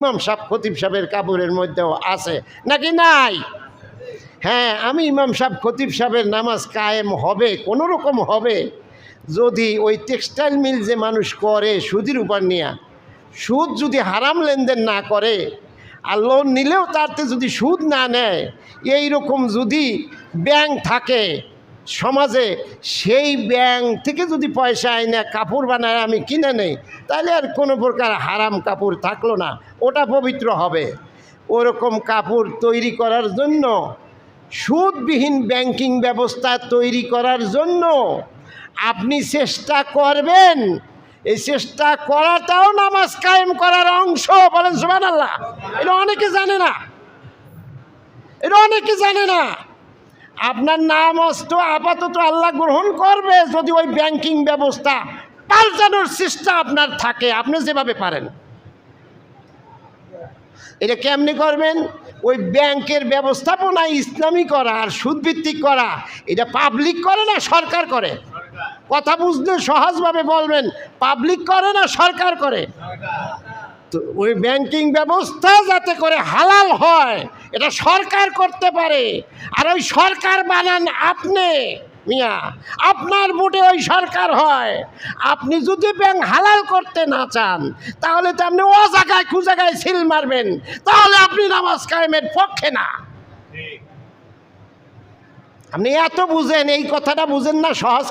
ইমাম সাহেব খতিব সাহেবের কাপড়ের মধ্যেও আছে নাকি নাই? হ্যাঁ, আমি ইমাম সাহেব খতিব সাহেবের নামাজ কায়েম হবে, কোনো রকম হবে যদি ওই টেক্সটাইল মিল যে মানুষ করে সুদের উপর নিয়ে, সুদ যদি হারাম লেনদেন না করে আর লোন নিলেও তাতে যদি সুদ না নেয়, এই রকম যদি ব্যাংক থাকে সমাজে, সেই ব্যাংক থেকে যদি পয়সা আইনে কাপড় বানায় আমি কিনে নেই, তাহলে আর কোনো প্রকার হারাম কাপড় থাকলো না, ওটা পবিত্র হবে। ওরকম কাপড় তৈরি করার জন্য, সুদবিহীন ব্যাংকিং ব্যবস্থা তৈরি করার জন্য আপনি চেষ্টা করবেন। এই চেষ্টা করাটাও নামাজ কায়েম করার অংশ। বলেন সুবহানাল্লাহ। এটা অনেকে জানে না, এটা অনেকে জানে না। আপনার নামাজ তো আপাতত আল্লাহ গ্রহণ করবে যদি ওই ব্যাংকিং ব্যবস্থা পাল্টানোর চেষ্টা আপনার থাকে, আপনি যেভাবে পারেন। এটা কেমনি করবেন? ওই ব্যাংকের ব্যবস্থাপনা ইসলামী করা আর সুদভিত্তিক করা, এটা পাবলিক করে না সরকার করে? কথা বুঝলে সহজভাবে বলবেন, পাবলিক করে না সরকার করে? তো ওই ব্যাংকিং ব্যবস্থা যাতে করে হালাল হয় এটা সরকার করতে পারে। আর ওই সরকার বানান আপনি মিয়া, আপনার ভোটে ওই সরকার হয়। আপনি যদি ব্যাংক হালাল করতে না চান তাহলে তো আপনি ও জায়গায় কুজায়গায় সিল মারবেন, তাহলে আপনি নামাজ কায়েমের পক্ষে না। আপনি এত বুঝেন, এই কথাটা বুঝেন না সহজ।